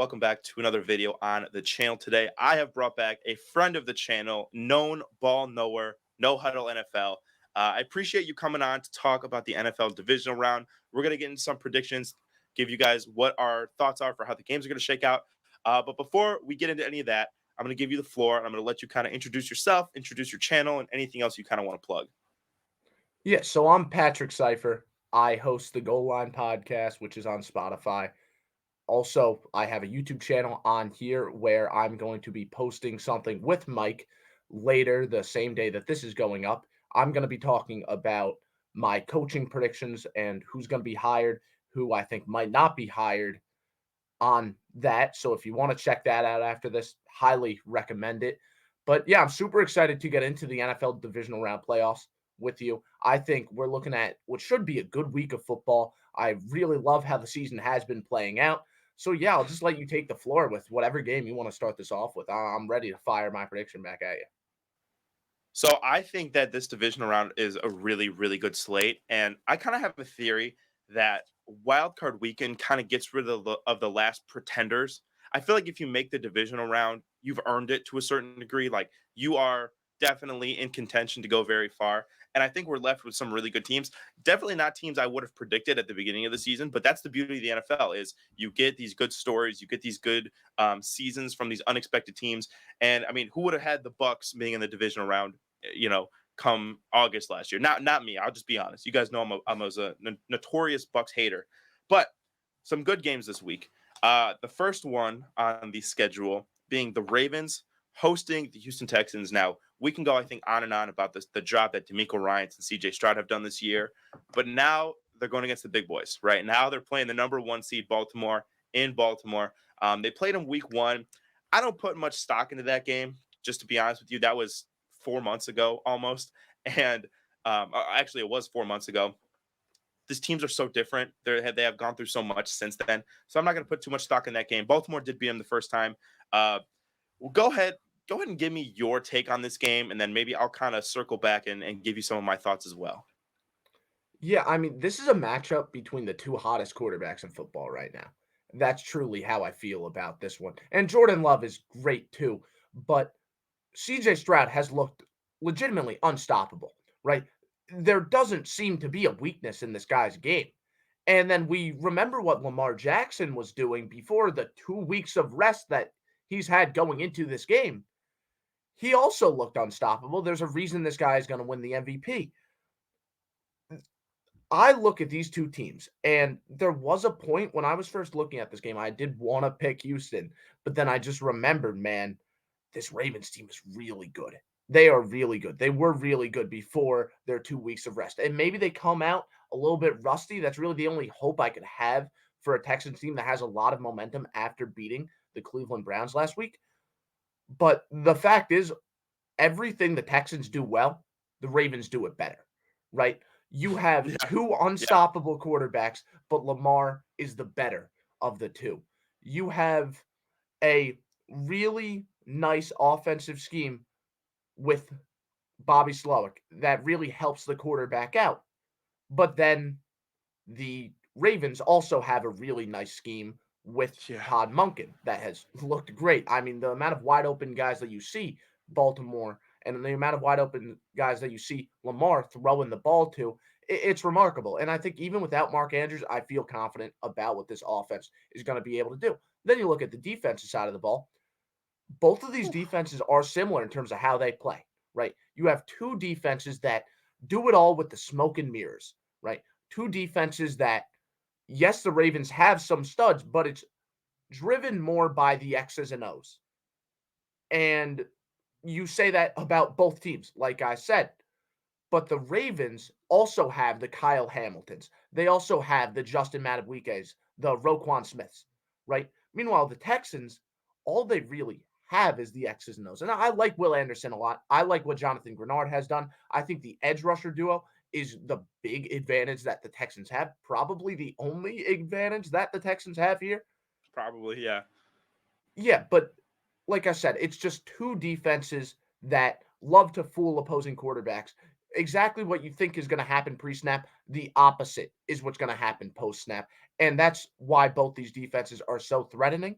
Welcome back to another video on the channel. Today, I have brought back a friend of the channel, known ball knower, No Huddle NFL. I appreciate you coming on to talk about the NFL Divisional Round. We're going to get into some predictions, give you guys what our thoughts are for how the games are going to shake out. But before we get into any of that, I'm going to give you the floor, and I'm going to let you kind of introduce yourself, introduce your channel, and anything else you kind of want to plug. Yeah, so I'm Patrick Cipher. I host the Goal Line podcast, which is on Spotify. Also, I have a YouTube channel on here where I'm going to be posting something with Mike later the same day that this is going up. I'm going to be talking about my coaching predictions and who's going to be hired, who I think might not be hired on that. So if you want to check that out after this, highly recommend it. But yeah, I'm super excited to get into the NFL Divisional Round Playoffs with you. I think we're looking at what should be a good week of football. I really love how the season has been playing out. So yeah, I'll just let you take the floor with whatever game you want to start this off with. I'm ready to fire my prediction back at you. So I think that this divisional round is a really, really good slate, and I kind of have a theory that Wild Card Weekend kind of gets rid of the last pretenders. I feel like if you make the divisional round, you've earned it to a certain degree. Like you are definitely in contention to go very far, and I think we're left with some really good teams. Definitely not teams I would have predicted at the beginning of the season, but that's the beauty of the NFL is you get these good stories, you get these good seasons from these unexpected teams. And I mean, who would have had the Bucks being in the divisional round? Come August last year. Not me. I'll just be honest. You guys know I'm a notorious Bucks hater, but some good games this week. The first one on the schedule being the Ravens hosting the Houston Texans. Now we can go, I think, on and on about the job that D'Amico Ryans and C.J. Stroud have done this year, but now they're going against the big boys. Right now they're playing the number one seed Baltimore in Baltimore. They played them week one. I don't put much stock into that game. Just to be honest with you, that was 4 months ago almost. And actually, it was 4 months ago. These teams are so different. They have gone through so much since then. So I'm not going to put too much stock in that game. Baltimore did beat them the first time. Well, go ahead and give me your take on this game, and then maybe I'll kind of circle back and give you some of my thoughts as well. Yeah, I mean, this is a matchup between the two hottest quarterbacks in football right now. That's truly how I feel about this one. And Jordan Love is great too, but CJ Stroud has looked legitimately unstoppable, right? There doesn't seem to be a weakness in this guy's game. And then we remember what Lamar Jackson was doing before the 2 weeks of rest that he's had going into this game. He also looked unstoppable. There's a reason this guy is going to win the MVP. I look at these two teams, and there was a point when I was first looking at this game, I did want to pick Houston, but then I just remembered, man, this Ravens team is really good. They are really good. They were really good before their 2 weeks of rest. And maybe they come out a little bit rusty. That's really the only hope I could have for a Texans team that has a lot of momentum after beating the Cleveland Browns last week. But the fact is, everything the Texans do well, the Ravens do it better, right? You have Yeah, two yeah, unstoppable quarterbacks, but Lamar is the better of the two. You have a really nice offensive scheme with Bobby Slowick that really helps the quarterback out. But then the Ravens also have a really nice scheme with yeah. Todd Monken that has looked great. I mean, the amount of wide open guys that you see Baltimore and the amount of wide open guys that you see Lamar throwing the ball to, it's remarkable. And I think even without Mark Andrews, I feel confident about what this offense is going to be able to do. Then you look at the defensive side of the ball. Both of these defenses are similar in terms of how they play, right? You have two defenses that do it all with the smoke and mirrors, right? Two defenses that, yes, the Ravens have some studs, but it's driven more by the X's and O's. And you say that about both teams, like I said. But the Ravens also have the Kyle Hamiltons. They also have the Justin Madubuikes, the Roquan Smiths, right? Meanwhile, the Texans, all they really have is the X's and O's. And I like Will Anderson a lot. I like what Jonathan Grenard has done. I think the edge rusher duo is the big advantage that the Texans have. Probably the only advantage that the Texans have here. Probably, yeah. Yeah, but like I said, it's just two defenses that love to fool opposing quarterbacks. Exactly what you think is going to happen pre snap, the opposite is what's going to happen post snap. And that's why both these defenses are so threatening.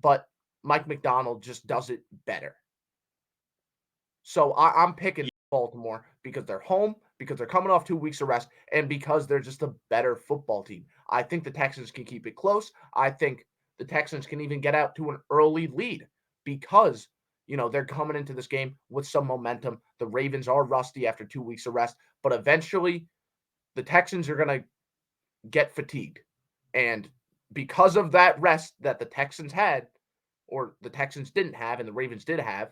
but Mike McDonald just does it better. So I'm picking Baltimore because they're home, because they're coming off 2 weeks of rest, and because they're just a better football team. I think the Texans can keep it close. I think the Texans can even get out to an early lead because they're coming into this game with some momentum. The Ravens are rusty after 2 weeks of rest, but eventually the Texans are going to get fatigued. And because of that rest that the Texans had, or the Texans didn't have, and the Ravens did have,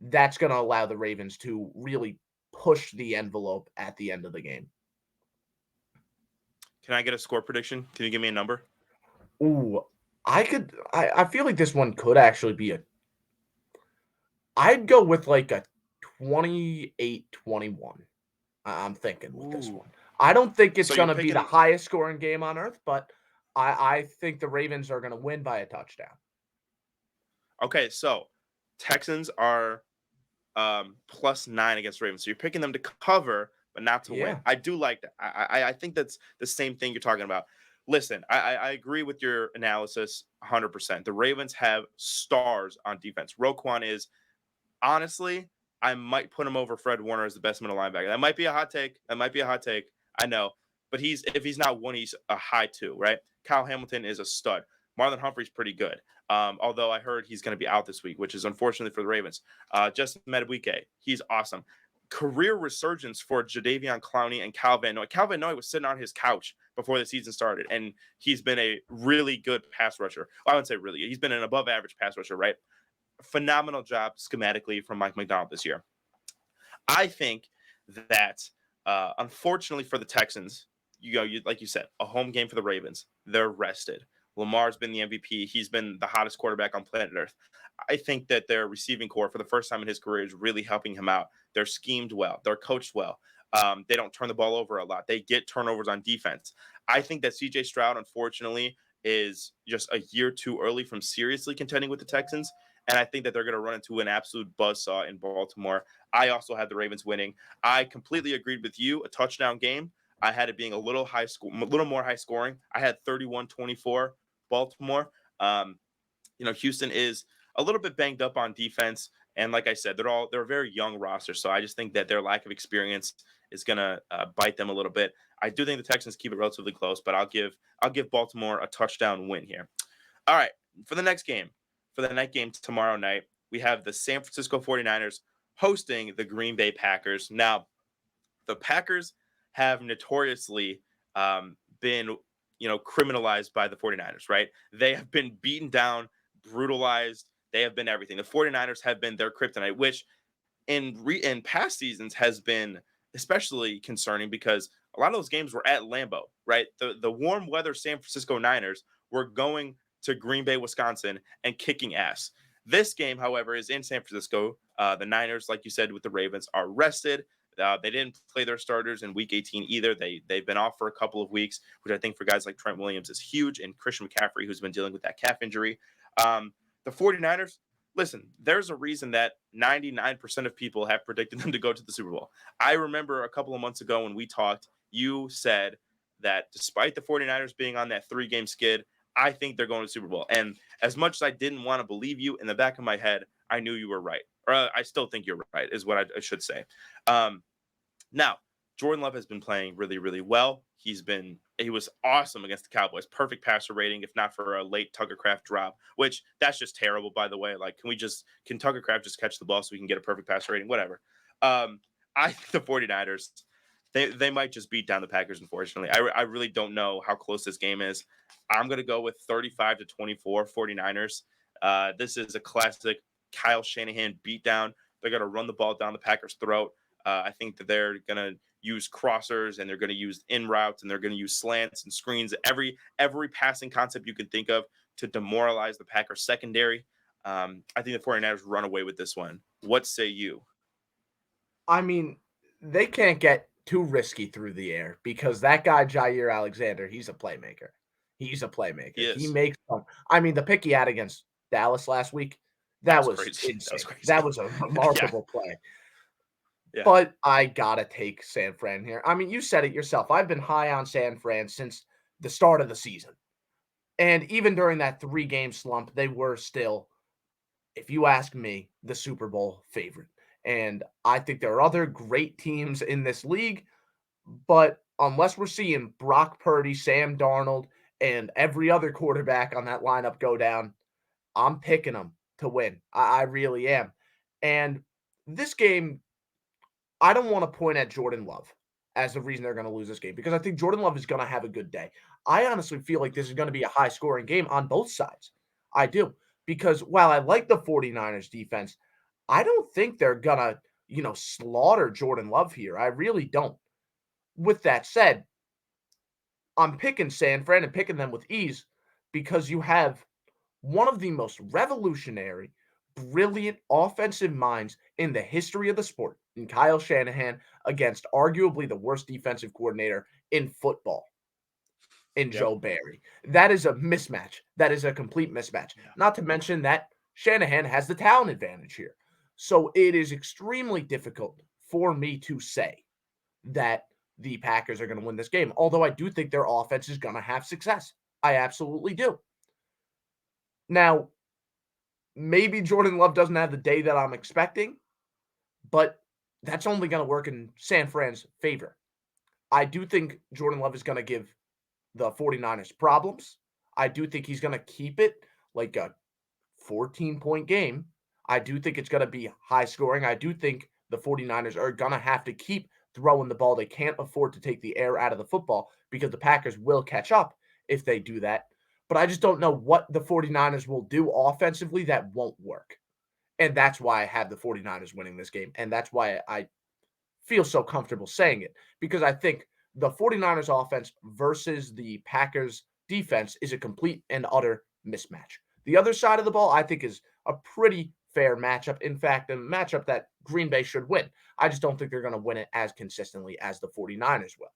that's going to allow the Ravens to really push the envelope at the end of the game. Can I get a score prediction? Can you give me a number? Ooh, I feel like this one could actually be I'd go with like a 28-21. I'm thinking with this Ooh. one. I don't think it's So you're going to be the picking. highest scoring game on earth, but I think the Ravens are going to win by a touchdown. Okay, so Texans are +9 against Ravens. So you're picking them to cover, but not to win. Yeah. I do like that. I think that's the same thing you're talking about. Listen, I agree with your analysis 100%. The Ravens have stars on defense. Roquan is honestly, I might put him over Fred Warner as the best middle linebacker. That might be a hot take. That might be a hot take. I know, but if he's not one, he's a high two, right? Kyle Hamilton is a stud. Marlon Humphrey's pretty good. Although I heard he's going to be out this week, which is unfortunately for the Ravens. Justin Madubuike, he's awesome. Career resurgence for Jadeveon Clowney and Kyle Van Noy. Kyle Van Noy was sitting on his couch before the season started, and he's been a really good pass rusher. Well, I wouldn't say really. He's been an above average pass rusher, right? Phenomenal job schematically from Mike McDonald this year. I think that unfortunately for the Texans, like you said, a home game for the Ravens. They're rested. Lamar's been the MVP. He's been the hottest quarterback on planet Earth. I think that their receiving core, for the first time in his career, is really helping him out. They're schemed well. They're coached well. They don't turn the ball over a lot. They get turnovers on defense. I think that CJ Stroud, unfortunately, is just a year too early from seriously contending with the Texans. And I think that they're going to run into an absolute buzzsaw in Baltimore. I also had the Ravens winning. I completely agreed with you. A touchdown game. I had it being a little a little more high scoring. I had 31-24 Baltimore. Houston is a little bit banged up on defense, and like I said, they're a very young roster. So I just think that their lack of experience is gonna bite them a little bit. I do think the Texans keep it relatively close, but I'll give Baltimore a touchdown win here. All right, for the next game, for the night game tomorrow night, we have the San Francisco 49ers hosting the Green Bay Packers. Now, the Packers have notoriously been, criminalized by the 49ers, right? They have been beaten down, brutalized. They have been everything. The 49ers have been their kryptonite, which in past seasons has been especially concerning because a lot of those games were at Lambeau, right? The warm weather San Francisco Niners were going to Green Bay, Wisconsin, and kicking ass. This game, however, is in San Francisco. The Niners, like you said, with the Ravens, are rested. They didn't play their starters in Week 18 either. They've been off for a couple of weeks, which I think for guys like Trent Williams is huge, and Christian McCaffrey, who's been dealing with that calf injury. The 49ers, listen, there's a reason that 99% of people have predicted them to go to the Super Bowl. I remember a couple of months ago when we talked, you said that despite the 49ers being on that 3-game skid, I think they're going to the Super Bowl. And as much as I didn't want to believe you, in the back of my head, I knew you were right. Or I still think you're right, is what I should say. Now, Jordan Love has been playing really, really well. He was awesome against the Cowboys. Perfect passer rating, if not for a late Tucker Craft drop, which that's just terrible, by the way. Like, can Tucker Craft just catch the ball so we can get a perfect passer rating? Whatever. I think the 49ers, they might just beat down the Packers, unfortunately. I really don't know how close this game is. I'm going to go with 35-24 49ers. This is a classic Kyle Shanahan beatdown. They're going to run the ball down the Packers' throat. I think that they're going to use crossers and they're going to use in routes and they're going to use slants and screens, every passing concept you can think of to demoralize the Packers secondary. I think the 49ers run away with this one. What say you? I mean, they can't get too risky through the air because that guy Jair Alexander, he's a playmaker. He's a He playmaker. He is. makes some. I mean, the pick he had against Dallas last week, That that was was crazy. That was insane. That crazy. was a Yeah. remarkable play. Yeah. But I gotta take San Fran here. I mean, you said it yourself. I've been high on San Fran since the start of the season. And even during that 3-game slump, they were still, if you ask me, the Super Bowl favorite. And I think there are other great teams in this league, but unless we're seeing Brock Purdy, Sam Darnold, and every other quarterback on that lineup go down, I'm picking them to win. I really am. And this game, I don't want to point at Jordan Love as the reason they're going to lose this game because I think Jordan Love is going to have a good day. I honestly feel like this is going to be a high scoring game on both sides. I do. Because while I like the 49ers defense, I don't think they're going to, slaughter Jordan Love here. I really don't. With that said, I'm picking San Fran and picking them with ease because you have one of the most revolutionary, brilliant offensive minds in the history of the sport in Kyle Shanahan against arguably the worst defensive coordinator in football in Yep. Joe Barry. That is a mismatch. That is a complete mismatch. Yeah. Not to mention that Shanahan has the talent advantage here. So it is extremely difficult for me to say that the Packers are going to win this game, although I do think their offense is going to have success. I absolutely do. Now, maybe Jordan Love doesn't have the day that I'm expecting, but that's only going to work in San Fran's favor. I do think Jordan Love is going to give the 49ers problems. I do think he's going to keep it like a 14-point game. I do think it's going to be high scoring. I do think the 49ers are going to have to keep throwing the ball. They can't afford to take the air out of the football because the Packers will catch up if they do that. But I just don't know what the 49ers will do offensively that won't work. And that's why I have the 49ers winning this game. And that's why I feel so comfortable saying it because I think the 49ers offense versus the Packers defense is a complete and utter mismatch. The other side of the ball, I think, is a pretty fair matchup. In fact, a matchup that Green Bay should win. I just don't think they're going to win it as consistently as the 49ers will.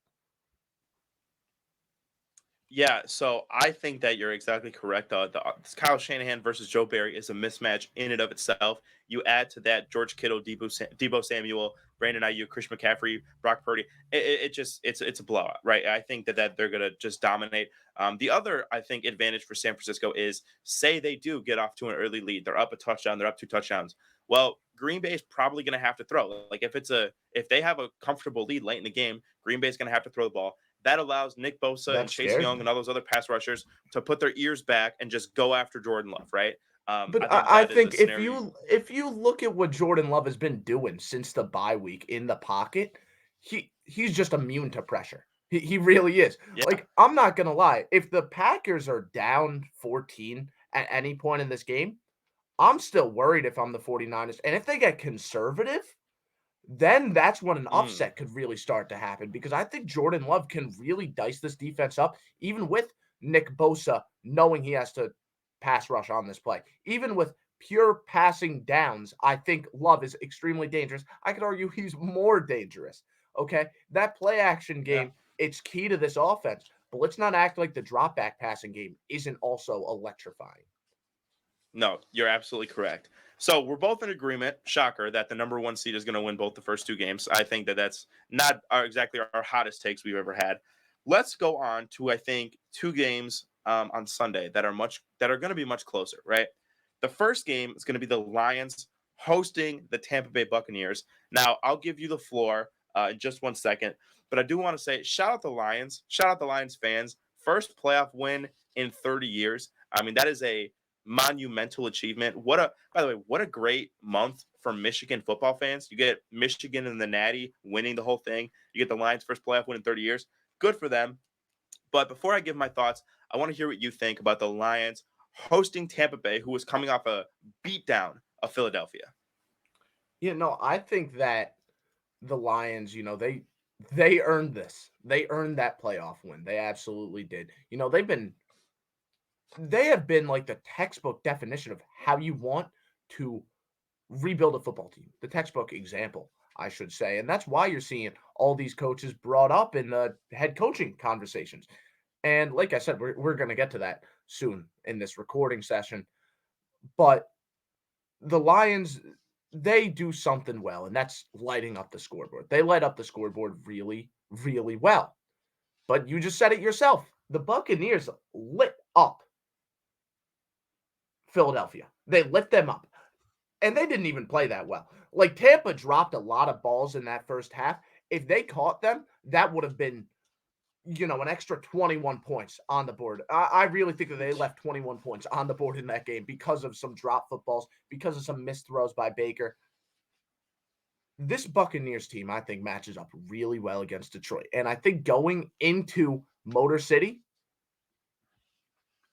Yeah, so I think that you're exactly correct. Kyle Shanahan versus Joe Barry is a mismatch in and of itself. You add to that George Kittle, Debo Samuel, Brandon Ayuk, Chris McCaffrey, Brock Purdy. It just it's a blowout, right? I think that they're gonna just dominate. The other I think advantage for San Francisco is say they do get off to an early lead, they're up a touchdown, they're up 2 touchdowns. Well, Green Bay is probably going to have to throw. Like if they have a comfortable lead late in the game, Green Bay is going to have to throw the ball. That allows Nick Bosa and That Chase scares Young me. and all those other pass rushers to put their ears back and just go after Jordan Love, right? I But think I that is a think if scenario. you look at what Jordan Love has been doing since the bye week in the pocket, he's just immune to pressure. He really is. Yeah, Like, I'm not gonna lie, if the Packers are down 14 at any point in this game, I'm still worried if I'm the 49ers. And if they get conservative, then that's when an mm, upset could really start to happen because I think Jordan Love can really dice this defense up, even with Nick Bosa knowing he has to pass rush on this play. Even with pure passing downs, I think Love is extremely dangerous. I could argue he's more dangerous. Okay. That play action yeah. game, it's key to this offense, but let's not act like the drop back passing game isn't also electrifying. No, you're absolutely correct. So we're both in agreement, shocker, that the number one seed is going to win both the first two games. I think that that's not exactly our hottest takes we've ever had. Let's go on to I think two games on Sunday that are going to be much closer, right? The first game is going to be the Lions hosting the Tampa Bay Buccaneers. Now I'll give you the floor in just 1 second, but I do want to say shout out the Lions fans, first playoff win in 30 years. I mean that is a monumental achievement. By the way, what a great month for Michigan football fans. You get Michigan in the Natty winning the whole thing. You get the Lions' first playoff win in 30 years. Good for them. But before I give my thoughts, I want to hear what you think about the Lions hosting Tampa Bay, who was coming off a beatdown of Philadelphia. I think that the Lions, they earned this. They earned that playoff win. They absolutely did. They have been like the textbook definition of how you want to rebuild a football team. The textbook example, I should say. And that's why you're seeing all these coaches brought up in the head coaching conversations. And like I said, we're going to get to that soon in this recording session. But the Lions, they do something well, and that's lighting up the scoreboard. They light up the scoreboard really, really well. But you just said it yourself. The Buccaneers lit up Philadelphia. They lit them up. And they didn't even play that well. Like Tampa dropped a lot of balls in that first half. If they caught them, that would have been, an extra 21 points on the board. I really think that they left 21 points on the board in that game because of some drop footballs, because of some missed throws by Baker. This Buccaneers team, I think, matches up really well against Detroit. And I think going into Motor City,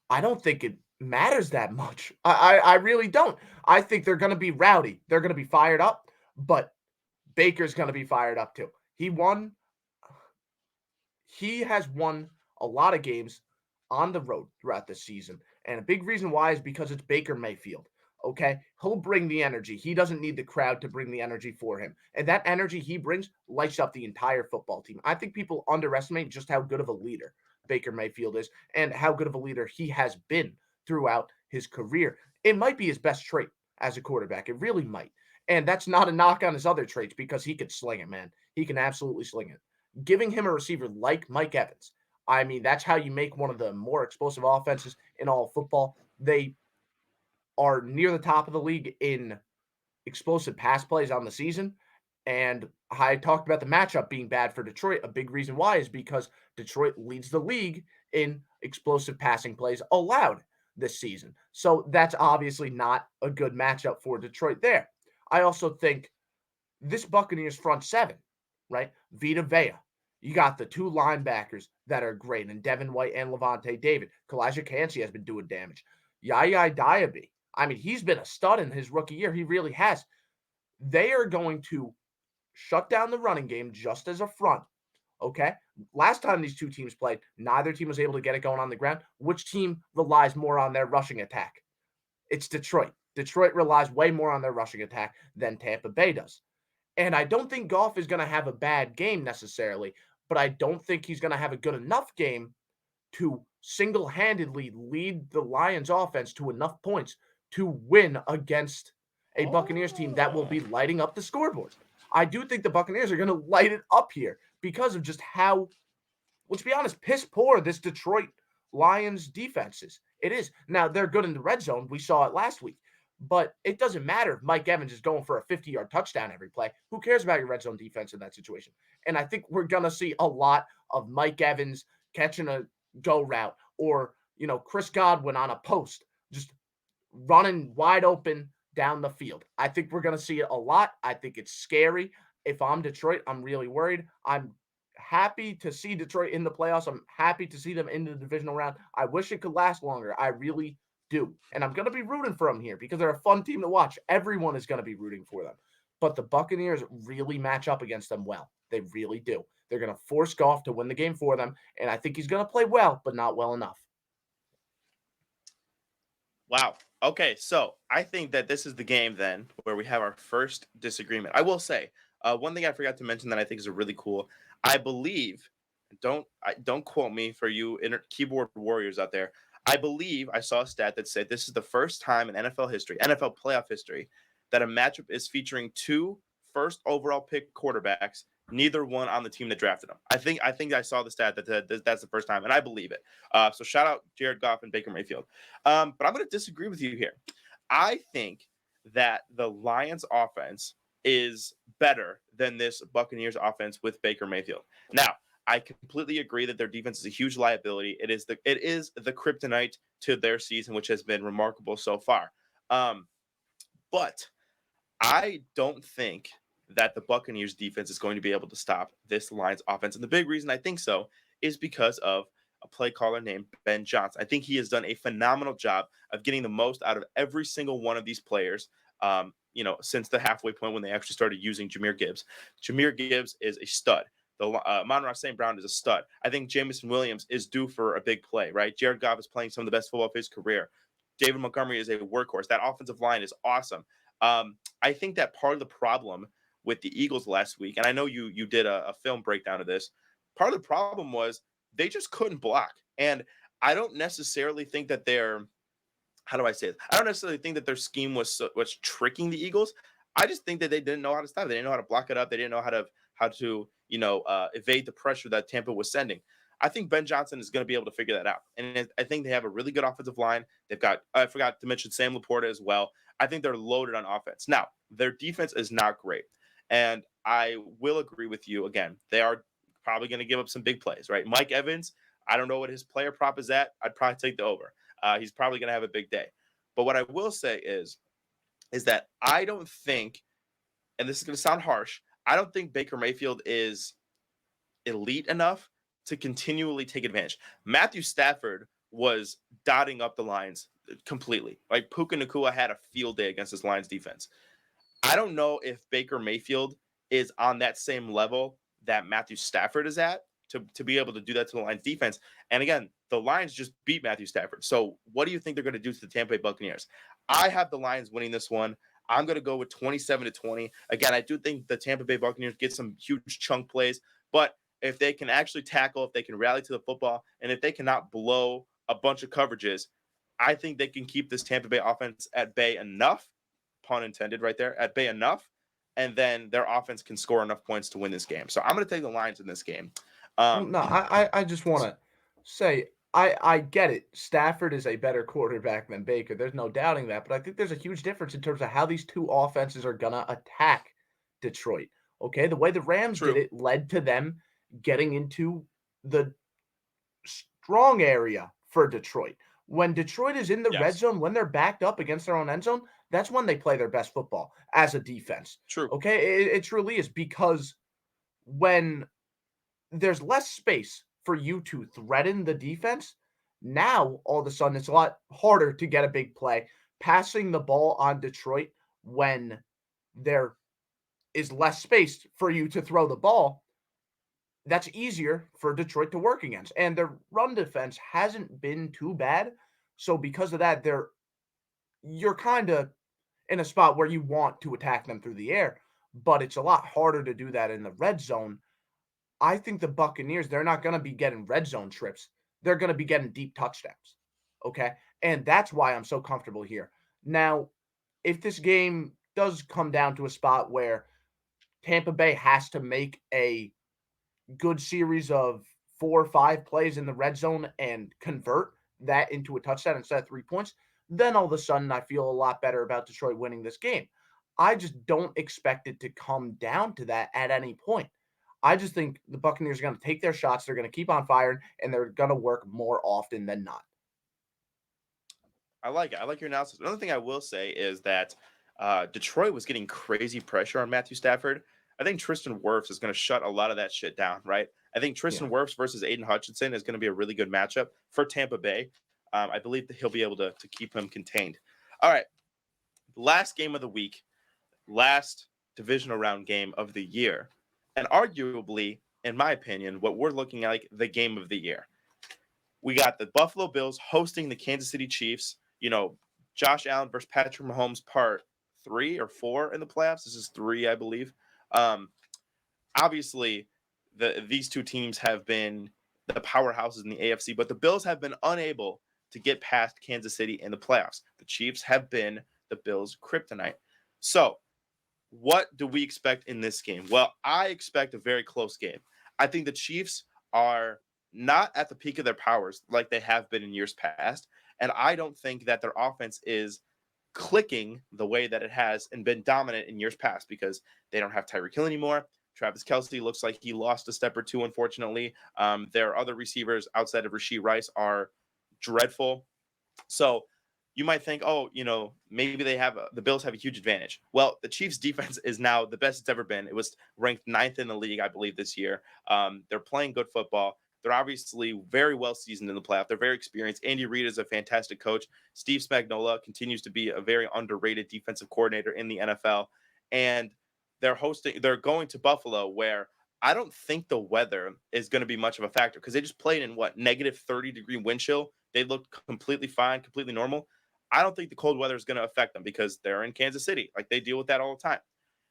I don't think it matters that much. I really don't. I think they're going to be rowdy. They're going to be fired up, but Baker's going to be fired up too. He has won a lot of games on the road throughout the season. And a big reason why is because it's Baker Mayfield. Okay. He'll bring the energy. He doesn't need the crowd to bring the energy for him. And that energy he brings lights up the entire football team. I think people underestimate just how good of a leader Baker Mayfield is and how good of a leader he has been throughout his career. It might be his best trait as a quarterback. It really might. And that's not a knock on his other traits because he could sling it, man. He can absolutely sling it. Giving him a receiver like Mike Evans, I mean, that's how you make one of the more explosive offenses in all of football. They are near the top of the league in explosive pass plays on the season. And I talked about the matchup being bad for Detroit. A big reason why is because Detroit leads the league in explosive passing plays allowed this season. So that's obviously not a good matchup for Detroit there. I also think this Buccaneers front seven, right? Vita Vea. You got the two linebackers that are great, and Devin White and Levante David. Kalijah Kancey has been doing damage. Yaya Diaby. I mean, he's been a stud in his rookie year. He really has. They are going to shut down the running game just as a front. Okay. Last time these two teams played, neither team was able to get it going on the ground. Which team relies more on their rushing attack? It's Detroit. Detroit relies way more on their rushing attack than Tampa Bay does. And I don't think Goff is going to have a bad game necessarily, but I don't think he's going to have a good enough game to single-handedly lead the Lions offense to enough points to win against a Buccaneers team that will be Oh. lighting up the scoreboard. I do think the Buccaneers are going to light it up here because of just how, let's be honest, piss poor this Detroit Lions defense is. It is. Now, they're good in the red zone. We saw it last week. But it doesn't matter if Mike Evans is going for a 50-yard touchdown every play. Who cares about your red zone defense in that situation? And I think we're going to see a lot of Mike Evans catching a go route or, Chris Godwin on a post, just running wide open down the field. I think we're going to see it a lot. I think it's scary. If I'm Detroit, I'm really worried. I'm happy to see Detroit in the playoffs. I'm happy to see them in the divisional round. I wish it could last longer. I really do. And I'm going to be rooting for them here because they're a fun team to watch. Everyone is going to be rooting for them. But the Buccaneers really match up against them well. They really do. They're going to force Goff to win the game for them. And I think he's going to play well, but not well enough. Wow. Okay, so I think that this is the game then where we have our first disagreement. I will say one thing I forgot to mention that I think is a really cool. I believe, don't quote me for you keyboard warriors out there. I believe I saw a stat that said this is the first time in NFL history, NFL playoff history, that a matchup is featuring two first overall pick quarterbacks, neither one on the team that drafted them. I think I saw the stat that's the first time, and I believe it. So shout out Jared Goff and Baker Mayfield. But I'm going to disagree with you here. I think that the Lions offense is better than this Buccaneers offense with Baker Mayfield. Now, I completely agree that their defense is a huge liability. It is the kryptonite to their season, which has been remarkable so far. But I don't think that the Buccaneers defense is going to be able to stop this Lions offense. And the big reason I think so is because of a play caller named Ben Johnson. I think he has done a phenomenal job of getting the most out of every single one of these players. Since the halfway point when they actually started using Jahmyr Gibbs. Jahmyr Gibbs is a stud. The Amon-Ra St. Brown is a stud. I think Jameson Williams is due for a big play, right? Jared Goff is playing some of the best football of his career. David Montgomery is a workhorse. That offensive line is awesome. I think that part of the problem with the Eagles last week, and I know you did a film breakdown of this, part of the problem was they just couldn't block. And I don't necessarily think that they're how do I say it? I don't necessarily think that their scheme was tricking the Eagles. I just think that they didn't know how to stop it. They didn't know how to block it up. They didn't know how to evade the pressure that Tampa was sending. I think Ben Johnson is going to be able to figure that out. And I think they have a really good offensive line. They've got, I forgot to mention Sam Laporta as well. I think they're loaded on offense. Now, their defense is not great. And I will agree with you again. They are probably going to give up some big plays, right? Mike Evans, I don't know what his player prop is at. I'd probably take the over. He's probably going to have a big day. But what I will say is that I don't think, and this is going to sound harsh, I don't think Baker Mayfield is elite enough to continually take advantage. Matthew Stafford was dotting up the lines completely. Like Puka Nacua had a field day against this Lions defense. I don't know if Baker Mayfield is on that same level that Matthew Stafford is at to be able to do that to the Lions defense. And again, the Lions just beat Matthew Stafford. So what do you think they're going to do to the Tampa Bay Buccaneers? I have the Lions winning this one. I'm going to go with 27-20. Again, I do think the Tampa Bay Buccaneers get some huge chunk plays, but if they can actually tackle, if they can rally to the football, and if they cannot blow a bunch of coverages, I think they can keep this Tampa Bay offense at bay enough, pun intended right there, at bay enough, and then their offense can score enough points to win this game. So I'm going to take the Lions in this game. Well, no, I just want to say I get it. Stafford is a better quarterback than Baker. There's no doubting that. But I think there's a huge difference in terms of how these two offenses are gonna attack Detroit. Okay, the way the Rams did True. it led to them getting into the strong area for Detroit. When Detroit is in the red Yes. zone, when they're backed up against their own end zone, that's when they play their best football as a defense. True. Okay, it truly is because when there's less space for you to threaten the defense. Now, all of a sudden, it's a lot harder to get a big play. Passing the ball on Detroit when there is less space for you to throw the ball, that's easier for Detroit to work against. And their run defense hasn't been too bad. So because of that, you're kind of in a spot where you want to attack them through the air, but it's a lot harder to do that in the red zone. I think the Buccaneers, they're not going to be getting red zone trips. They're going to be getting deep touchdowns. Okay. And that's why I'm so comfortable here. Now, if this game does come down to a spot where Tampa Bay has to make a good series of 4 or 5 plays in the red zone and convert that into a touchdown instead of 3 points, then all of a sudden I feel a lot better about Detroit winning this game. I just don't expect it to come down to that at any point. I just think the Buccaneers are going to take their shots. They're going to keep on firing, and they're going to work more often than not. I like it. I like your analysis. Another thing I will say is that Detroit was getting crazy pressure on Matthew Stafford. I think Tristan Wirfs is going to shut a lot of that shit down, right? I think Yeah. Tristan Wirfs versus Aiden Hutchinson is going to be a really good matchup for Tampa Bay. I believe that he'll be able to keep him contained. All right. Last game of the week, last divisional round game of the year, and arguably, in my opinion, what we're looking at like the game of the year. We got the Buffalo Bills hosting the Kansas City Chiefs. Josh Allen versus Patrick Mahomes part 3 or 4 in the playoffs. This is 3, I believe. Um, Obviously, these two teams have been the powerhouses in the AFC, but the Bills have been unable to get past Kansas City in the playoffs. The Chiefs have been the Bills' kryptonite. So, what do we expect in this game? Well, I expect a very close game. I think the Chiefs are not at the peak of their powers like they have been in years past. And I don't think that their offense is clicking the way that it has and been dominant in years past because they don't have Tyreek Hill anymore. Travis Kelce looks like he lost a step or two, unfortunately. Their other receivers outside of Rashee Rice are dreadful. So you might think, oh, maybe the Bills have a huge advantage. Well, the Chiefs' defense is now the best it's ever been. It was ranked 9th in the league, I believe, this year. They're playing good football. They're obviously very well seasoned in the playoff. They're very experienced. Andy Reid is a fantastic coach. Steve Spagnuolo continues to be a very underrated defensive coordinator in the NFL. And they're going to Buffalo, where I don't think the weather is going to be much of a factor because they just played in negative 30-degree wind chill. They looked completely fine, completely normal. I don't think the cold weather is going to affect them because they're in Kansas City. Like, they deal with that all the time.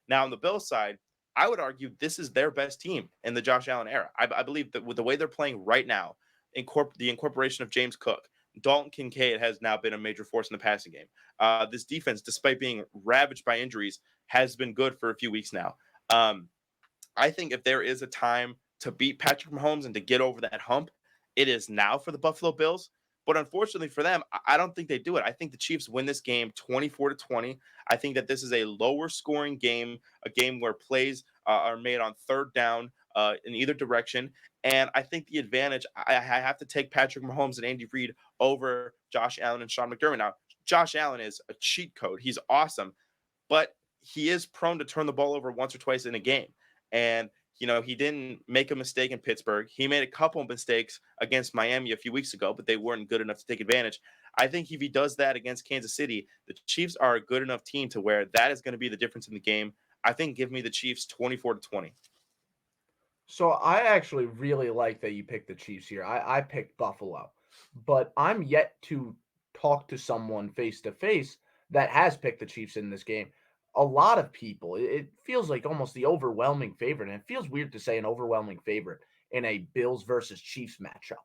Now, on the Bills side, I would argue this is their best team in the Josh Allen era. I believe that with the way they're playing right now, the incorporation of James Cook, Dalton Kincaid has now been a major force in the passing game. This defense, despite being ravaged by injuries, has been good for a few weeks now. I think if there is a time to beat Patrick Mahomes and to get over that hump, it is now for the Buffalo Bills. But unfortunately for them, I don't think they do it. I think the Chiefs win this game 24-20. I think that this is a lower scoring game, a game where plays are made on third down in either direction. And I think the advantage, I have to take Patrick Mahomes and Andy Reid over Josh Allen and Sean McDermott. Now, Josh Allen is a cheat code. He's awesome, but he is prone to turn the ball over once or twice in a game. And he didn't make a mistake in Pittsburgh. He made a couple of mistakes against Miami a few weeks ago, but they weren't good enough to take advantage. I think if he does that against Kansas City, the Chiefs are a good enough team to where that is going to be the difference in the game. I think give me the Chiefs 24-20. So I actually really like that you picked the Chiefs here. I picked Buffalo, but I'm yet to talk to someone face to face that has picked the Chiefs in this game. A lot of people, it feels like almost the overwhelming favorite, and it feels weird to say an overwhelming favorite in a Bills versus Chiefs matchup.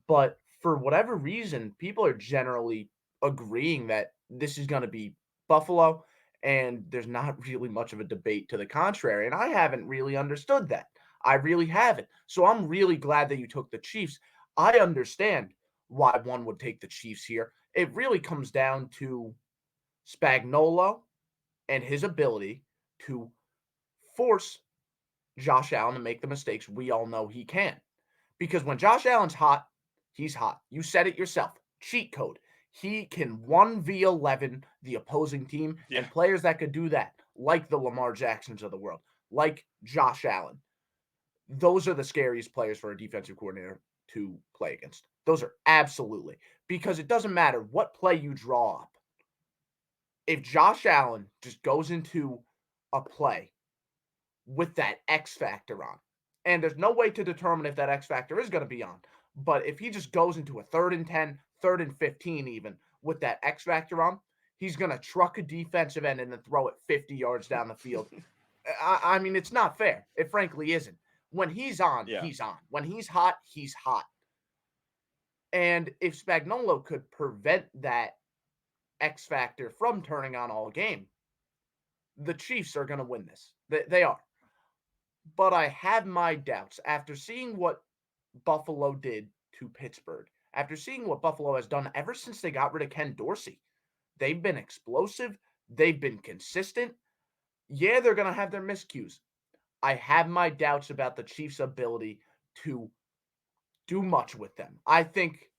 But for whatever reason, people are generally agreeing that this is going to be Buffalo, and there's not really much of a debate to the contrary. And I haven't really understood that. I really haven't. So I'm really glad that you took the Chiefs. I understand why one would take the Chiefs here. It really comes down to Spagnolo and his ability to force Josh Allen to make the mistakes we all know he can. Because when Josh Allen's hot, he's hot. You said it yourself. Cheat code. He can 1v11 the opposing team, Yeah. and players that could do that, like the Lamar Jacksons of the world, like Josh Allen, those are the scariest players for a defensive coordinator to play against. Those are absolutely. Because it doesn't matter what play you draw up. If Josh Allen just goes into a play with that X factor on. And there's no way to determine if that X factor is going to be on. But if he just goes into a 3rd and 10, 3rd and 15 even with that X factor on, he's going to truck a defensive end and then throw it 50 yards down the field. I mean, it's not fair. It frankly isn't. When he's on, Yeah. he's on. When he's hot, he's hot. And if Spagnolo could prevent that X factor from turning on all game, the Chiefs are going to win this. They are. But I have my doubts after seeing what Buffalo did to Pittsburgh, after seeing what Buffalo has done ever since they got rid of Ken Dorsey. They've been explosive, they've been consistent. Yeah, they're going to have their miscues. I have my doubts about the Chiefs' ability to do much with them. I think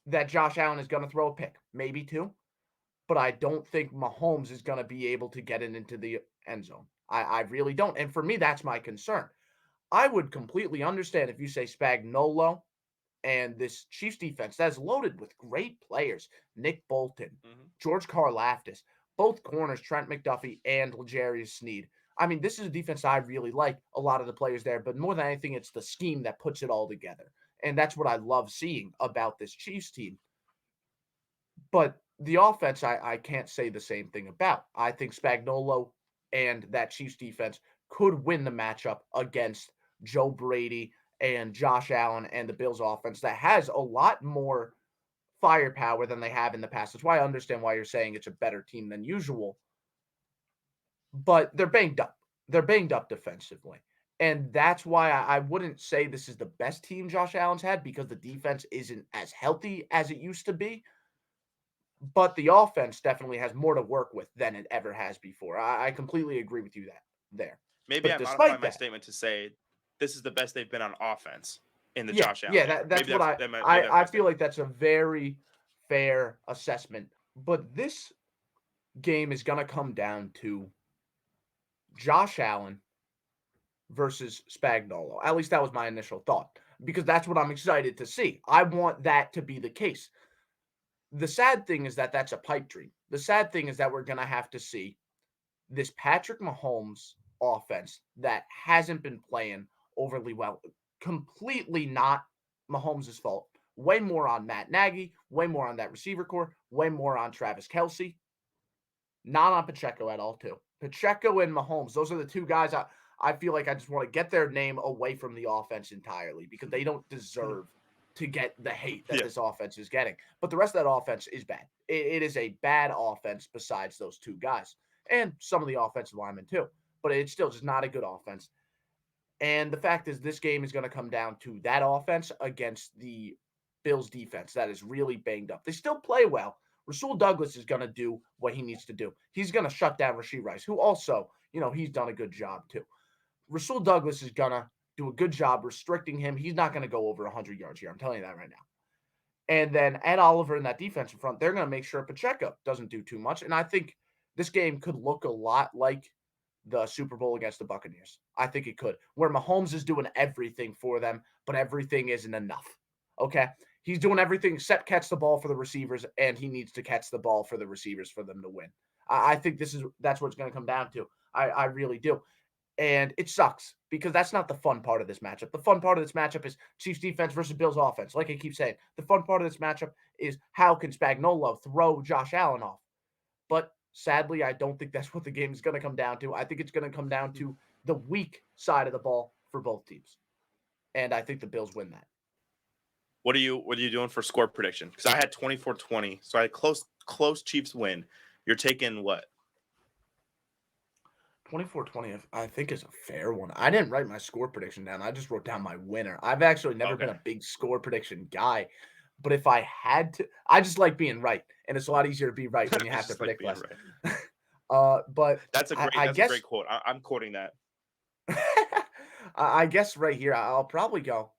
that Josh Allen is going to throw a pick, maybe two, but I don't think Mahomes is going to be able to get it into the end zone. I really don't. And for me, that's my concern. I would completely understand if you say Spagnolo and this Chiefs defense that's loaded with great players, Nick Bolton, Mm-hmm. George Karlaftis, both corners, Trent McDuffie and L'Jarius Sneed. I mean, this is a defense I really like, a lot of the players there, but more than anything, it's the scheme that puts it all together. And that's what I love seeing about this Chiefs team. But the offense, I can't say the same thing about. I think Spagnolo and that Chiefs defense could win the matchup against Joe Brady and Josh Allen and the Bills offense that has a lot more firepower than they have in the past. That's why I understand why you're saying it's a better team than usual. But they're banged up. They're banged up defensively. And that's why I wouldn't say this is the best team Josh Allen's had because the defense isn't as healthy as it used to be. But the offense definitely has more to work with than it ever has before. I completely agree with you that there. Maybe But I modify despite my that, statement to say this is the best they've been on offense in the yeah, Josh Allen yeah, era. that's Maybe what maybe that's I my feel statement. like that's a very fair assessment. But this game is gonna come down to Josh Allen versus Spagnolo. At least that was my initial thought because that's what I'm excited to see. I want that to be the case. The sad thing is that that's a pipe dream. The sad thing is that we're gonna have to see this Patrick Mahomes offense that hasn't been playing overly well. Completely not Mahomes' fault. Way more on Matt Nagy, way more on that receiver core, way more on Travis Kelsey. Not on Pacheco at all, too. Pacheco and Mahomes, those are the two guys I feel like I just want to get their name away from the offense entirely because they don't deserve to get the hate that Yeah. this offense is getting. But the rest of that offense is bad. It is a bad offense besides those two guys and some of the offensive linemen too. But it's still just not a good offense. And the fact is, this game is going to come down to that offense against the Bills defense that is really banged up. They still play well. Rasul Douglas is going to do what he needs to do. He's going to shut down Rashee Rice, who also, he's done a good job too. Rasul Douglas is going to do a good job restricting him. He's not going to go over 100 yards here. I'm telling you that right now. And then Ed Oliver in that defensive front, they're going to make sure Pacheco doesn't do too much. And I think this game could look a lot like the Super Bowl against the Buccaneers. I think it could, where Mahomes is doing everything for them, but everything isn't enough. Okay. He's doing everything except catch the ball for the receivers, and he needs to catch the ball for the receivers for them to win. I think that's what it's going to come down to. I really do. And it sucks because that's not the fun part of this matchup. The fun part of this matchup is Chiefs defense versus Bills offense. Like I keep saying, the fun part of this matchup is how can Spagnuolo throw Josh Allen off? But sadly, I don't think that's what the game is going to come down to. I think it's going to come down to the weak side of the ball for both teams. And I think the Bills win that. What are you doing for score prediction? Because I had 24-20, so I had close Chiefs win. You're taking what? 24-20, I think, is a fair one. I didn't write my score prediction down. I just wrote down my winner. I've actually never been Okay. a big score prediction guy. But if I had to, I just like being right. And it's a lot easier to be right when you I have to just like predict being less. right. But That's a great I that's a guess great quote. I'm quoting that. I guess right here, I'll probably go.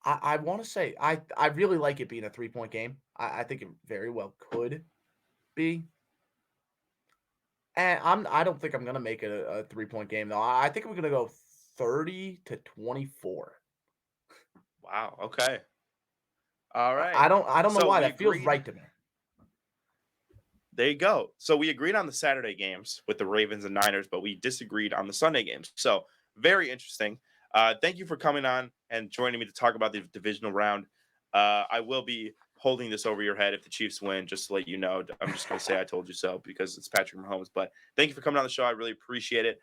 I want to say I really like it being a 3-point game. I think it very well could be. And I don't think I'm gonna make it a 3-point game though. I think we're gonna go 30-24. Wow. Okay. All I right. don't know So why we that feels agreed. right to me. There you go. So we agreed on the Saturday games with the Ravens and Niners, but we disagreed on the Sunday games. So very interesting. Thank you for coming on and joining me to talk about the divisional round. I will be holding this over your head if the Chiefs win, just to let you know. I'm just going to say I told you so because it's Patrick Mahomes. But thank you for coming on the show. I really appreciate it.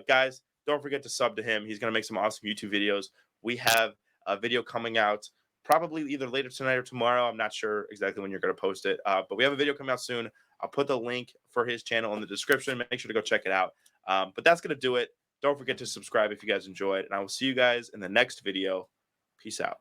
Guys, don't forget to sub to him. He's going to make some awesome YouTube videos. We have a video coming out probably either later tonight or tomorrow. I'm not sure exactly when you're going to post it, but we have a video coming out soon. I'll put the link for his channel in the description. Make sure to go check it out. But that's going to do it. Don't forget to subscribe if you guys enjoyed. And I will see you guys in the next video. Peace out.